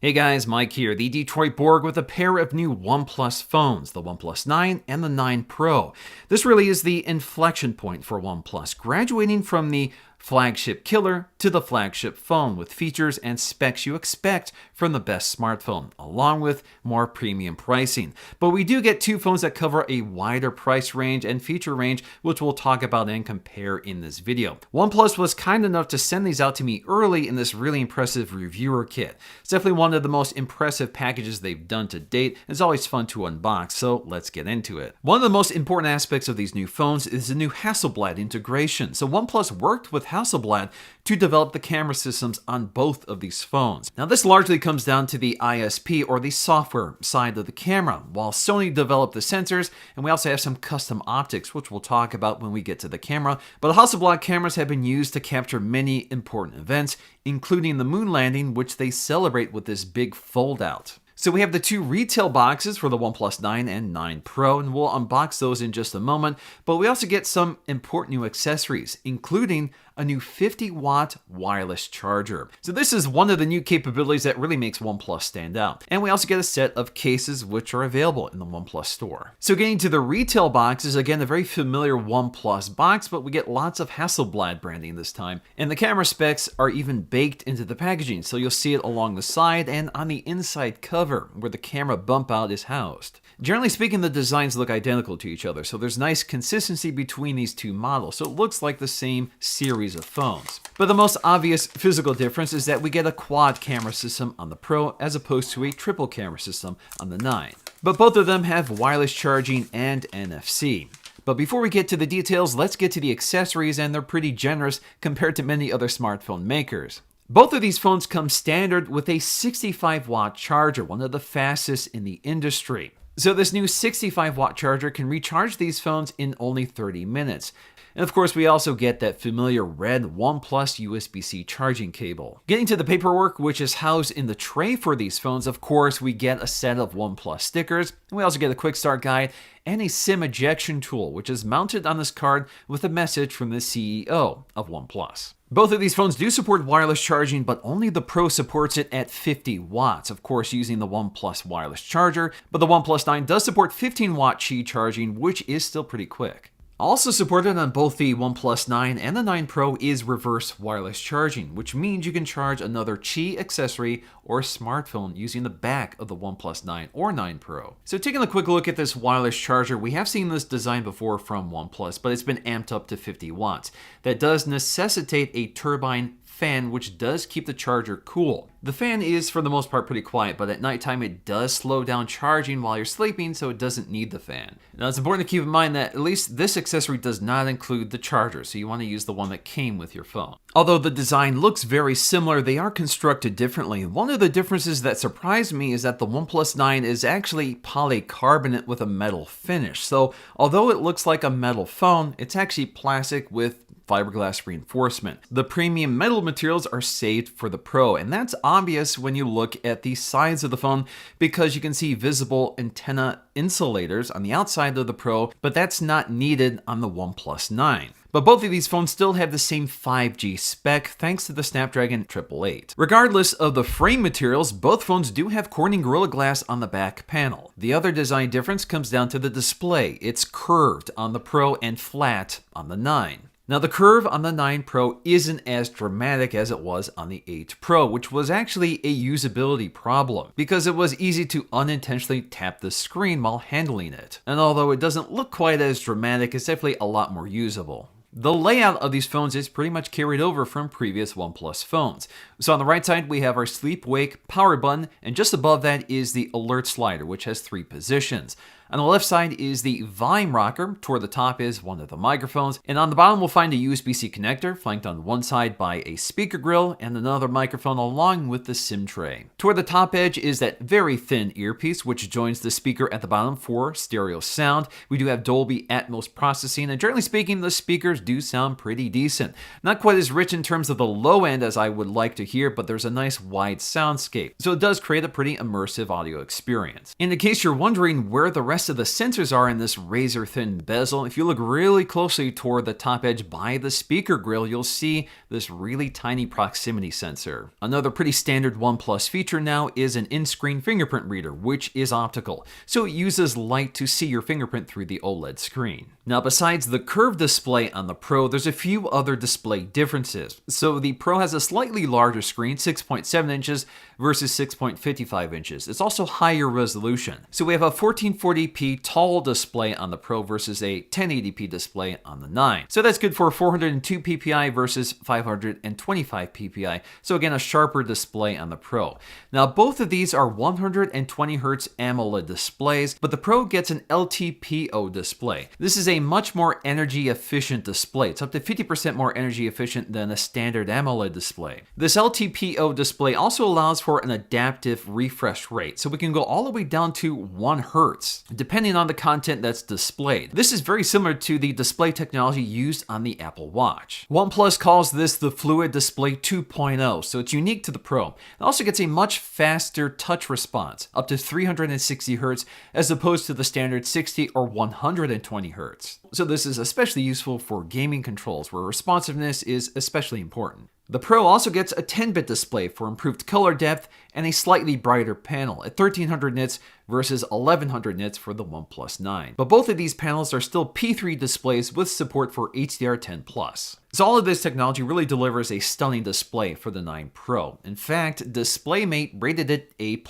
Hey guys, Mike here, the Detroit Borg with a pair of new OnePlus phones, the OnePlus 9 and the 9 Pro. This really is the inflection point for OnePlus, graduating from the flagship killer to the flagship phone with features and specs you expect from the best smartphone, along with more premium pricing. But we do get two phones that cover a wider price range and feature range, which we'll talk about and compare in this video. OnePlus was kind enough to send these out to me early in this really impressive reviewer kit. It's definitely one of the most impressive packages they've done to date. It's always fun to unbox, so let's get into it. One of the most important aspects of these new phones is the new Hasselblad integration. So OnePlus worked with Hasselblad to develop the camera systems on both of these phones. Now this largely comes down to the ISP or the software side of the camera, while Sony developed the sensors, and we also have some custom optics, which we'll talk about when we get to the camera. But the Hasselblad cameras have been used to capture many important events, including the moon landing, which they celebrate with this big fold out. So we have the two retail boxes for the OnePlus 9 and 9 Pro, and we'll unbox those in just a moment. But we also get some important new accessories, including a new 50-watt wireless charger. So this is one of the new capabilities that really makes OnePlus stand out. And we also get a set of cases which are available in the OnePlus store. So getting to the retail box is again a very familiar OnePlus box, but we get lots of Hasselblad branding this time. And the camera specs are even baked into the packaging, so you'll see it along the side and on the inside cover where the camera bump out is housed. Generally speaking, the designs look identical to each other, so there's nice consistency between these two models, so it looks like the same series of phones. But the most obvious physical difference is that we get a quad camera system on the Pro as opposed to a triple camera system on the 9. But both of them have wireless charging and NFC. But before we get to the details, let's get to the accessories, and they're pretty generous compared to many other smartphone makers. Both of these phones come standard with a 65-watt charger, one of the fastest in the industry. So this new 65-watt charger can recharge these phones in only 30 minutes. And of course, we also get that familiar red OnePlus USB-C charging cable. Getting to the paperwork, which is housed in the tray for these phones, of course, we get a set of OnePlus stickers. We also get a quick start guide and a SIM ejection tool, which is mounted on this card with a message from the CEO of OnePlus. Both of these phones do support wireless charging, but only the Pro supports it at 50 watts, of course using the OnePlus wireless charger, but the OnePlus 9 does support 15-watt Qi charging, which is still pretty quick. Also supported on both the OnePlus 9 and the 9 Pro is reverse wireless charging, which means you can charge another Qi accessory or smartphone using the back of the OnePlus 9 or 9 Pro. So taking a quick look at this wireless charger, we have seen this design before from OnePlus, but it's been amped up to 50 watts. That does necessitate a turbine fan, which does keep the charger cool. The fan is for the most part pretty quiet, but at nighttime it does slow down charging while you're sleeping, so it doesn't need the fan. Now it's important to keep in mind that at least this accessory does not include the charger, so you want to use the one that came with your phone. Although the design looks very similar, they are constructed differently. One of the differences that surprised me is that the OnePlus 9 is actually polycarbonate with a metal finish. So although it looks like a metal phone, it's actually plastic with fiberglass reinforcement. The premium metal materials are saved for the Pro, and that's obvious when you look at the sides of the phone because you can see visible antenna insulators on the outside of the Pro, but that's not needed on the OnePlus 9. But both of these phones still have the same 5G spec thanks to the Snapdragon 888. Regardless of the frame materials, both phones do have Corning Gorilla Glass on the back panel. The other design difference comes down to the display. It's curved on the Pro and flat on the 9. Now the curve on the 9 Pro isn't as dramatic as it was on the 8 Pro, which was actually a usability problem because it was easy to unintentionally tap the screen while handling it. And although it doesn't look quite as dramatic, it's definitely a lot more usable. The layout of these phones is pretty much carried over from previous OnePlus phones. So on the right side, we have our sleep-wake power button, and just above that is the alert slider, which has 3 positions. On the left side is the volume rocker, toward the top is one of the microphones, and on the bottom we'll find a USB-C connector, flanked on one side by a speaker grill and another microphone along with the SIM tray. Toward the top edge is that very thin earpiece, which joins the speaker at the bottom for stereo sound. We do have Dolby Atmos processing, and generally speaking, the speakers do sound pretty decent. Not quite as rich in terms of the low end as I would like to hear, but there's a nice wide soundscape, so it does create a pretty immersive audio experience. And in case you're wondering where the rest rest of the sensors are in this razor-thin bezel. If you look really closely toward the top edge by the speaker grill, you'll see this really tiny proximity sensor. Another pretty standard OnePlus feature now is an in-screen fingerprint reader, which is optical, so it uses light to see your fingerprint through the OLED screen. Now, besides the curved display on the Pro, there's a few other display differences. So the Pro has a slightly larger screen, 6.7 inches versus 6.55 inches. It's also higher resolution. So we have a 1440p tall display on the Pro versus a 1080p display on the 9. So that's good for 402 ppi versus 525 ppi. So again, a sharper display on the Pro. Now, both of these are 120 Hz AMOLED displays, but the Pro gets an LTPO display. This is a much more energy efficient display. It's up to 50% more energy efficient than a standard AMOLED display. This LTPO display also allows for an adaptive refresh rate, so we can go all the way down to 1 Hz, depending on the content that's displayed. This is very similar to the display technology used on the Apple Watch. OnePlus calls this the Fluid Display 2.0, so it's unique to the Pro. It also gets a much faster touch response, up to 360 Hz, as opposed to the standard 60 or 120 Hz. So this is especially useful for gaming controls, where responsiveness is especially important. The Pro also gets a 10-bit display for improved color depth and a slightly brighter panel at 1300 nits versus 1100 nits for the OnePlus 9. But both of these panels are still P3 displays with support for HDR10+. So all of this technology really delivers a stunning display for the 9 Pro. In fact, DisplayMate rated it A+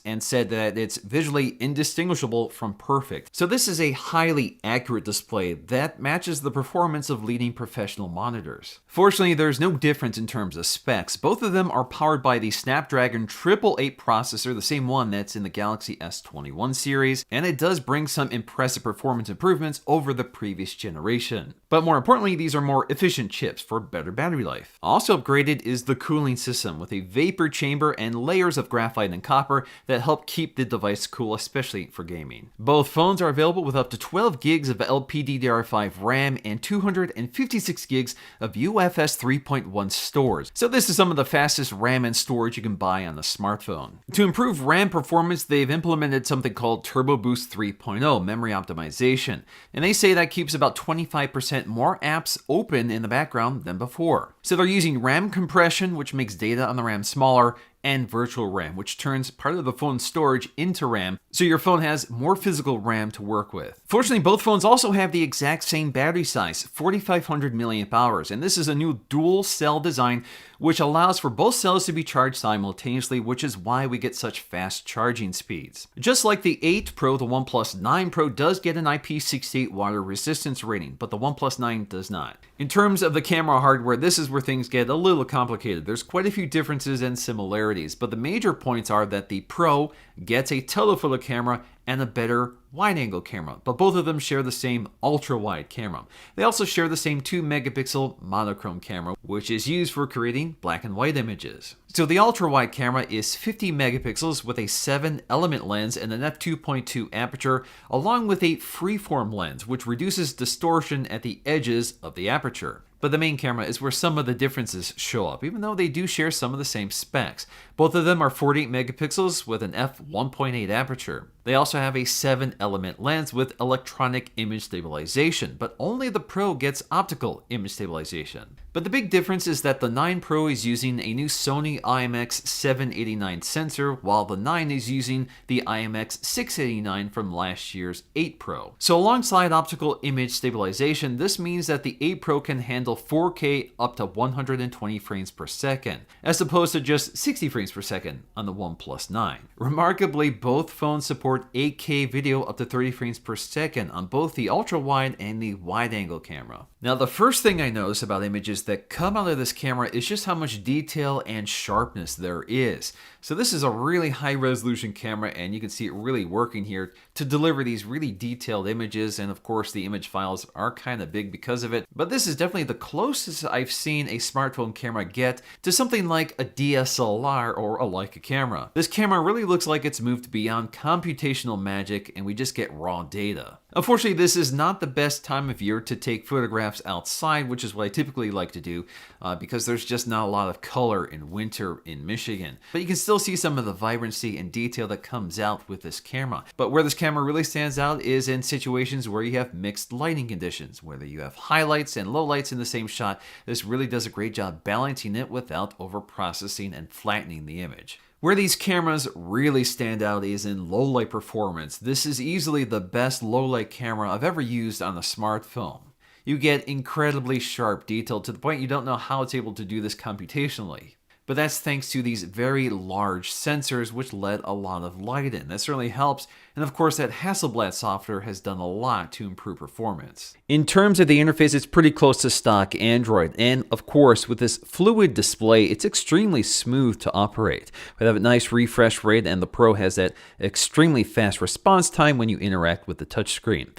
and said that it's visually indistinguishable from perfect. So this is a highly accurate display that matches the performance of leading professional monitors. Fortunately, there's no difference in terms of specs. Both of them are powered by the Snapdragon 888 processor, the same one that's in the Galaxy S21 series, and it does bring some impressive performance improvements over the previous generation. But more importantly, these are more efficient chips for better battery life. Also upgraded is the cooling system with a vapor chamber and layers of graphite and copper that help keep the device cool, especially for gaming. Both phones are available with up to 12 gigs of LPDDR5 RAM and 256 gigs of UFS 3.1 storage. So this is some of the fastest RAM and storage you can buy on the smartphone. To improve RAM performance, they've implemented something called Turbo Boost 3.0 memory optimization, and they say that keeps about 25% more apps open in the background than before. So they're using RAM compression, which makes data on the RAM smaller, and virtual RAM, which turns part of the phone's storage into RAM, so your phone has more physical RAM to work with. Fortunately, both phones also have the exact same battery size, 4500 mAh, and this is a new dual cell design which allows for both cells to be charged simultaneously, which is why we get such fast charging speeds. Just like the 8 Pro, the OnePlus 9 Pro does get an IP68 water resistance rating, but the OnePlus 9 does not. In terms of the camera hardware, this is where things get a little complicated. There's quite a few differences and similarities, but the major points are that the Pro gets a telephoto camera and a better wide-angle camera, but both of them share the same ultra-wide camera. They also share the same 2-megapixel monochrome camera, which is used for creating black and white images. So the ultra-wide camera is 50 megapixels with a 7-element lens and an f2.2 aperture, along with a freeform lens, which reduces distortion at the edges of the aperture. But the main camera is where some of the differences show up, even though they do share some of the same specs. Both of them are 48 megapixels with an f1.8 aperture. They also have a 7-element lens with electronic image stabilization, but only the Pro gets optical image stabilization. But the big difference is that the 9 Pro is using a new Sony IMX789 sensor, while the 9 is using the IMX689 from last year's 8 Pro. So alongside optical image stabilization, this means that the 8 Pro can handle 4K up to 120 frames per second, as opposed to just 60 frames per second on the OnePlus 9. Remarkably, both phones support 8K video up to 30 frames per second on both the ultra-wide and the wide-angle camera. Now, the first thing I notice about images that come out of this camera is just how much detail and sharpness there is. So this is a really high-resolution camera, and you can see it really working here to deliver these really detailed images, and of course the image files are kind of big because of it, but this is definitely the closest I've seen a smartphone camera get to something like a DSLR or a Leica camera. This camera really looks like it's moved beyond computational magic and we just get raw data. Unfortunately, this is not the best time of year to take photographs outside, which is what I typically like to do because there's just not a lot of color in winter in Michigan. But you can still see some of the vibrancy and detail that comes out with this camera. But where this camera really stands out is in situations where you have mixed lighting conditions, whether you have highlights and lowlights in the same shot. This really does a great job balancing it without over-processing and flattening the image. Where these cameras really stand out is in low light performance. This is easily the best low light camera I've ever used on a smartphone. You get incredibly sharp detail to the point you don't know how it's able to do this computationally. But that's thanks to these very large sensors which let a lot of light in. That certainly helps, and of course that Hasselblad software has done a lot to improve performance. In terms of the interface, it's pretty close to stock Android, and of course with this fluid display, it's extremely smooth to operate. We have a nice refresh rate, and the Pro has that extremely fast response time when you interact with the touchscreen.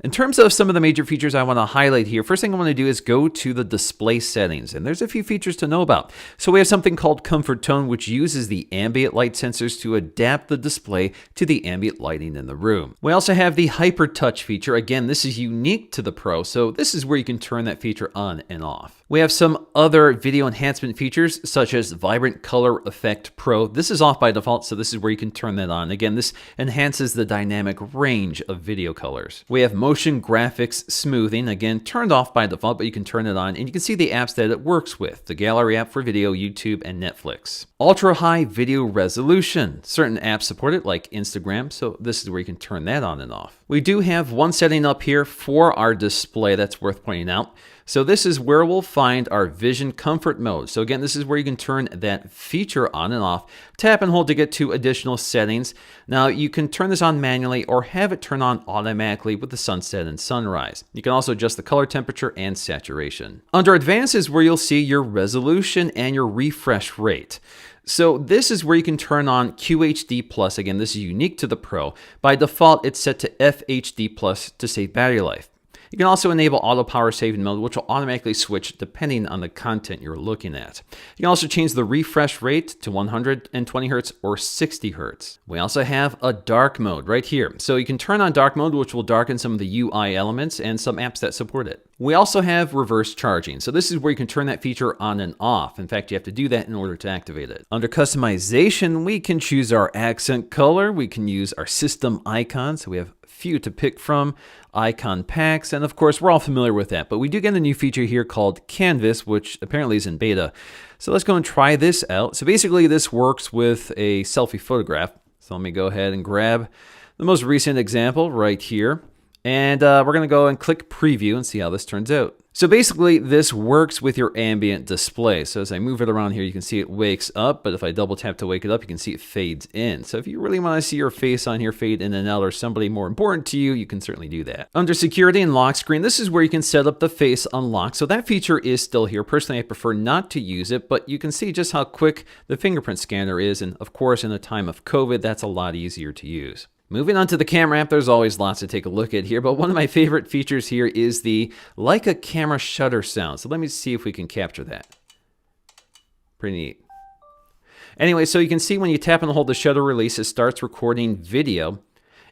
In terms of some of the major features I want to highlight here, first thing I want to do is go to the display settings, and there's a few features to know about. So we have something called Comfort Tone, which uses the ambient light sensors to adapt the display to the ambient lighting in the room. We also have the Hyper Touch feature. Again, this is unique to the Pro, so this is where you can turn that feature on and off. We have some other video enhancement features, such as Vibrant Color Effect Pro. This is off by default, so this is where you can turn that on. Again, this enhances the dynamic range of video colors. We have Motion Graphics Smoothing, again, turned off by default, but you can turn it on, and you can see the apps that it works with. The Gallery app for video, YouTube, and Netflix. Ultra High Video Resolution. Certain apps support it, like Instagram, so this is where you can turn that on and off. We do have one setting up here for our display that's worth pointing out. So this is where we'll find our Vision Comfort mode. So again, this is where you can turn that feature on and off. Tap and hold to get to additional settings. Now you can turn this on manually or have it turn on automatically with the sunset and sunrise. You can also adjust the color temperature and saturation. Under Advanced is where you'll see your resolution and your refresh rate. So this is where you can turn on QHD+. Again, this is unique to the Pro. By default, it's set to FHD+ to save battery life. You can also enable auto power saving mode, which will automatically switch depending on the content you're looking at. You can also change the refresh rate to 120 Hz or 60 Hz. We also have a dark mode right here. So you can turn on dark mode, which will darken some of the UI elements and some apps that support it. We also have reverse charging. So this is where you can turn that feature on and off. In fact, you have to do that in order to activate it. Under customization, we can choose our accent color. We can use our system icon. So we have few to pick from, icon packs, and of course we're all familiar with that, but we do get a new feature here called Canvas, which apparently is in beta. So let's go and try this out. So basically this works with a selfie photograph. So let me go ahead and grab the most recent example right here, and we're going to go and click preview and see how this turns out. So basically this works with your ambient display. So as I move it around here, you can see it wakes up, but if I double tap to wake it up, you can see it fades in. So if you really want to see your face on here fade in and out, or somebody more important to you, you can certainly do that. Under security and lock screen, this is where you can set up the face unlock. So that feature is still here. Personally, I prefer not to use it, but you can see just how quick the fingerprint scanner is. And of course, in a time of COVID, that's a lot easier to use. Moving on to the camera app, there's always lots to take a look at here, but one of my favorite features here is the Leica camera shutter sound. So let me see if we can capture that. Pretty neat. Anyway, so you can see when you tap and hold the shutter release, it starts recording video.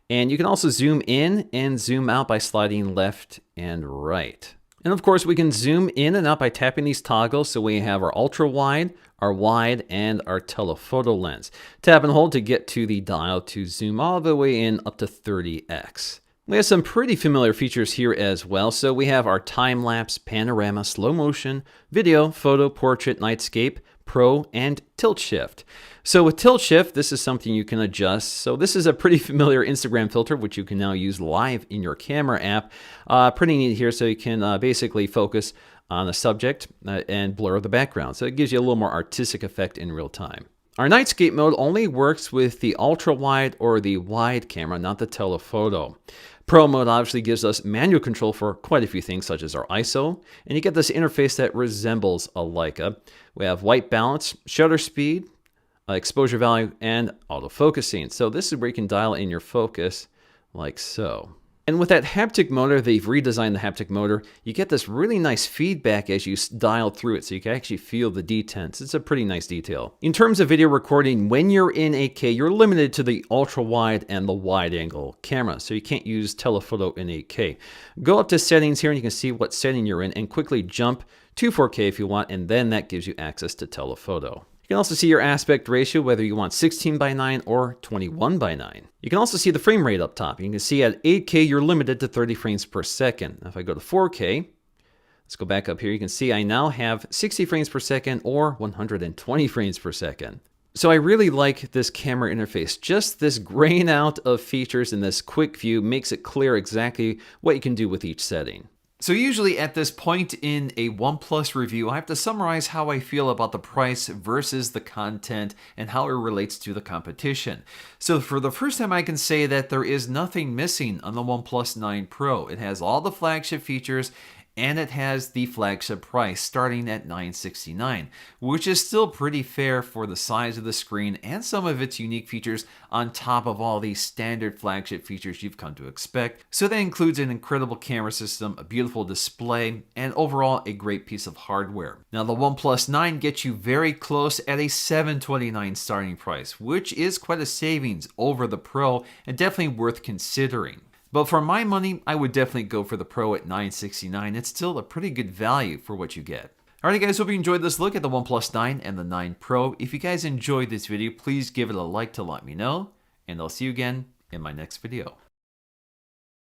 And you can also zoom in and zoom out by sliding left and right. And of course, we can zoom in and out by tapping these toggles. So we have our ultra wide, our wide, and our telephoto lens. Tap and hold to get to the dial to zoom all the way in up to 30x. We have some pretty familiar features here as well. So we have our time-lapse, panorama, slow motion, video, photo, portrait, nightscape, Pro, and tilt shift. So with tilt shift, this is something you can adjust. So this is a pretty familiar Instagram filter, which you can now use live in your camera app. Pretty neat here, so you can basically focus on a subject and blur the background. So it gives you a little more artistic effect in real time. Our nightscape mode only works with the ultra wide or the wide camera, not the telephoto. Pro mode obviously gives us manual control for quite a few things, such as our ISO, and you get this interface that resembles a Leica. We have white balance, shutter speed, exposure value, and autofocusing. So this is where you can dial in your focus like so. And with that haptic motor, they've redesigned the haptic motor. You get this really nice feedback as you dial through it, so you can actually feel the detents. It's a pretty nice detail. In terms of video recording, when you're in 8K, you're limited to the ultra wide and the wide angle camera, so you can't use telephoto in 8K. Go up to settings here and you can see what setting you're in and quickly jump to 4K if you want, and then that gives you access to telephoto. You can also see your aspect ratio, whether you want 16:9 or 21:9. You can also see the frame rate up top. You can see at 8K, you're limited to 30 frames per second. Now if I go to 4K, let's go back up here. You can see I now have 60 frames per second or 120 frames per second. So I really like this camera interface. Just this graying out of features in this quick view makes it clear exactly what you can do with each setting. So usually at this point in a OnePlus review, I have to summarize how I feel about the price versus the content and how it relates to the competition. So for the first time, I can say that there is nothing missing on the OnePlus 9 Pro. It has all the flagship features and it has the flagship price starting at $969, which is still pretty fair for the size of the screen and some of its unique features on top of all these standard flagship features you've come to expect. So that includes an incredible camera system, a beautiful display, and overall a great piece of hardware. Now the OnePlus 9 gets you very close at a $729 starting price, which is quite a savings over the Pro and definitely worth considering. But for my money, I would definitely go for the Pro at $969. It's still a pretty good value for what you get. Alright guys, hope you enjoyed this look at the OnePlus 9 and the 9 Pro. If you guys enjoyed this video, please give it a like to let me know. And I'll see you again in my next video.